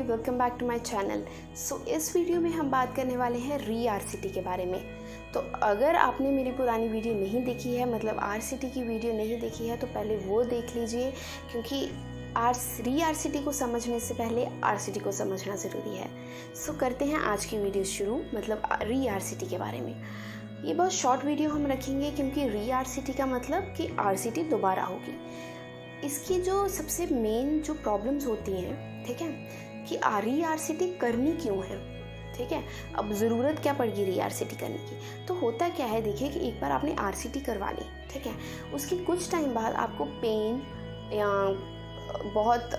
Welcome back to my channel. इस video में हम बात करने वाले हैं RCT के बारे में। तो अगर आपने मेरी पुरानी वीडियो नहीं देखी है, मतलब RCT की वीडियो नहीं देखी है, तो पहले वो देख लीजिए, क्योंकि RCT को समझने से पहले RCT को समझना ज़रूरी है। करते हैं आज की वीडियो शुरू, मतलब RCT के बारे में। ये बहुत शॉर्ट वीडियो हम रखेंगे, क्योंकि RCT का मतलब कि RCT दोबारा होगी। इसकी जो सबसे मेन जो प्रॉब्लम्स होती हैं, ठीक है, कि RCT करनी क्यों है, ठीक है, अब ज़रूरत क्या पड़ेगी RCT करने की। तो होता क्या है, देखिए कि एक बार आपने RCT करवा ली, ठीक है, उसकी कुछ टाइम बाद आपको पेन या बहुत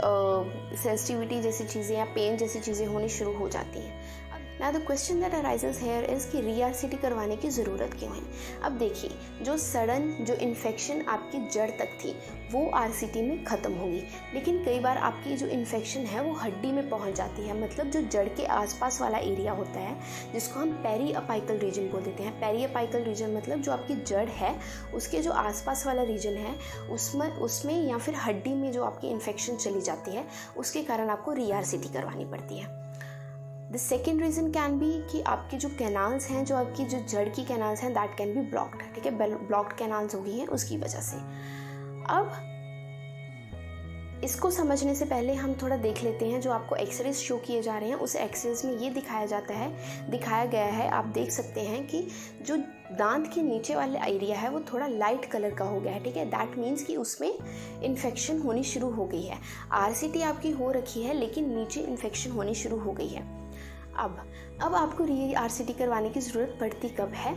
सेंसिटिविटी जैसी चीज़ें या पेन जैसी चीज़ें होनी शुरू हो जाती हैं। Now the question that arises here is कि RCT करवाने की ज़रूरत क्यों है। अब देखिए, जो सडन जो इन्फेक्शन आपकी जड़ तक थी वो RCT में ख़त्म होगी, लेकिन कई बार आपकी जो इन्फेक्शन है वो हड्डी में पहुंच जाती है, मतलब जो जड़ के आसपास वाला एरिया होता है, जिसको हम पेरी अपाइकल रीजन बोल देते हैं। पेरी अपाइकल रीजन मतलब जो आपकी जड़ है उसके जो आसपास वाला रीजन है, उसमें या फिर हड्डी में जो आपकी इन्फेक्शन चली जाती है, उसके कारण आपको RCT करवानी पड़ती है। The second reason can be कि आपकी जो कैनाल्स हैं, जो आपकी जो जड़ की कैनाल्स हैं, दैट कैन बी ब्लॉक्ड, ठीक है, ब्लॉक्ड कैनाल्स हो गई हैं उसकी वजह से। अब इसको समझने से पहले हम थोड़ा देख लेते हैं, जो आपको एक्सरेज शो किए जा रहे हैं उस एक्सरेज में ये दिखाया गया है, आप देख सकते हैं कि जो दांत के नीचे वाला एरिया है वो थोड़ा लाइट कलर का हो गया है, ठीक है, दैट मीन्स कि उसमें इन्फेक्शन होनी शुरू हो गई है। RCT आपकी हो रखी है, लेकिन नीचे इन्फेक्शन होनी शुरू हो गई है। अब आपको RCT करवाने की ज़रूरत पड़ती कब है,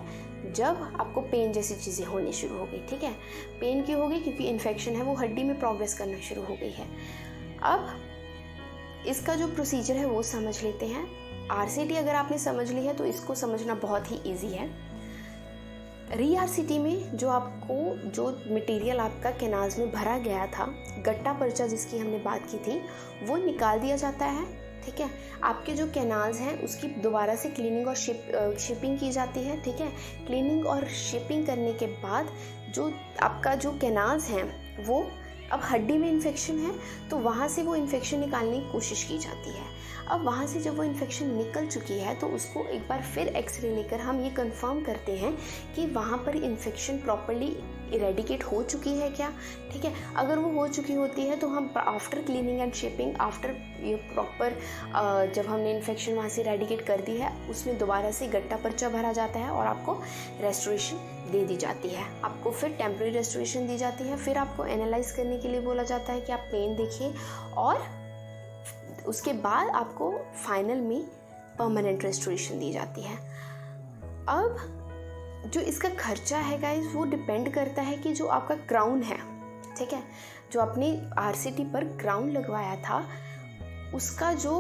जब आपको पेन जैसी चीज़ें होनी शुरू हो गई, ठीक है। पेन क्यों हो गई, क्योंकि इन्फेक्शन है वो हड्डी में प्रोग्रेस करना शुरू हो गई है। अब इसका जो प्रोसीजर है वो समझ लेते हैं। RCT अगर आपने समझ ली है तो इसको समझना बहुत ही ईजी है। RCT में जो मटेरियल आपका कैनाल्स में भरा गया था, गट्टा पर्चा जिसकी हमने बात की थी, वो निकाल दिया जाता है, ठीक है। आपके जो कैनाल्स हैं उसकी दोबारा से क्लीनिंग और शिपिंग की जाती है, ठीक है। क्लीनिंग और शिपिंग करने के बाद जो आपका जो कैनाल्स हैं वो अब हड्डी में इन्फेक्शन है, तो वहाँ से वो इन्फेक्शन निकालने की कोशिश की जाती है। अब वहाँ से जब वो इन्फेक्शन निकल चुकी है तो उसको एक बार फिर एक्सरे लेकर हम ये कंफर्म करते हैं कि वहाँ पर इन्फेक्शन प्रॉपर्ली इरेडिकेट हो चुकी है क्या, ठीक है। अगर वो हो चुकी होती है तो हम after cleaning and shaping, after ये प्रॉपर जब हमने इन्फेक्शन वहाँ से इरेडिकेट कर दी है, उसमें दोबारा से गट्टा पर्चा भरा जाता है और आपको रेस्टोरेशन दे दी जाती है। आपको फिर टेम्प्रेरी रेस्टोरेशन दी जाती है। फिर आपको एनालाइज करने के लिए बोला जाता है कि आप पेन देखिए, और उसके बाद आपको फाइनल में परमानेंट रेस्टोरेशन दी जाती है। अब जो इसका खर्चा है गाइस, वो डिपेंड करता है कि जो आपका क्राउन है, ठीक है, जो आपने RCT पर क्राउन लगवाया था उसका जो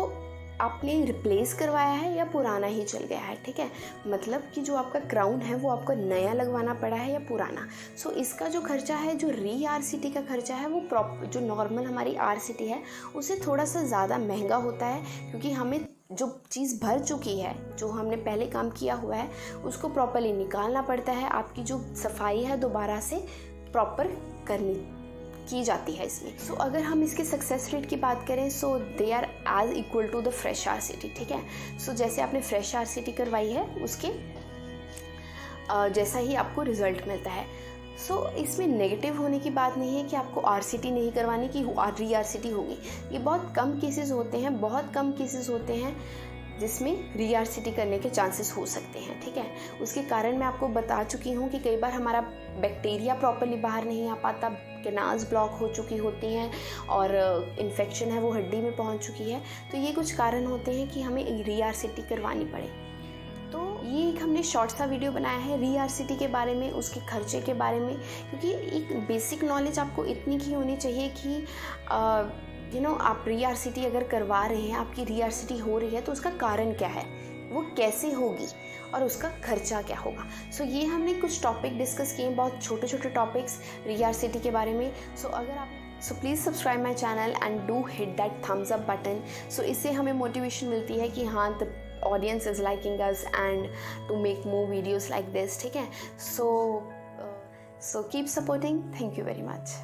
आपने रिप्लेस करवाया है या पुराना ही चल गया है, ठीक है, मतलब कि जो आपका क्राउन है वो आपको नया लगवाना पड़ा है या पुराना। इसका जो खर्चा है, जो RCT का खर्चा है, वो जो नॉर्मल हमारी RCT है उससे थोड़ा सा ज़्यादा महंगा होता है, क्योंकि हमें जो चीज़ भर चुकी है, जो हमने पहले काम किया हुआ है, उसको प्रॉपरली निकालना पड़ता है। आपकी जो सफाई है दोबारा से प्रॉपर की जाती है इसमें। अगर हम इसके सक्सेस रेट की बात करें, they are as equal to the fresh RCT, ठीक है। जैसे आपने फ्रेश RCT करवाई है उसके जैसा ही आपको रिजल्ट मिलता है। इसमें नेगेटिव होने की बात नहीं है कि आपको RCT नहीं करवाने की RCT होगी। ये बहुत कम केसेस होते हैं जिसमें RCT करने के चांसेस हो सकते हैं, ठीक है। उसके कारण मैं आपको बता चुकी हूँ कि कई बार हमारा बैक्टीरिया प्रॉपर्ली बाहर नहीं आ पाता, कैनाल्स ब्लॉक हो चुकी होती हैं और इन्फेक्शन है वो हड्डी में पहुँच चुकी है। तो ये कुछ कारण होते हैं कि हमें RCT करवानी पड़े। तो ये एक हमने शॉर्ट सा वीडियो बनाया है RCT के बारे में, उसके खर्चे के बारे में, क्योंकि एक बेसिक नॉलेज आपको इतनी की होनी चाहिए कि आप RCT अगर करवा रहे हैं, आपकी RCT हो रही है, तो उसका कारण क्या है, वो कैसे होगी और उसका खर्चा क्या होगा। ये हमने कुछ टॉपिक डिस्कस किए, बहुत छोटे छोटे टॉपिक्स RCT के बारे में। Please subscribe my channel and do hit that thumbs up button. इससे हमें मोटिवेशन मिलती है कि हाँ, the audience is liking us and to make more videos like this, ठीक है। So keep supporting. Thank you very much.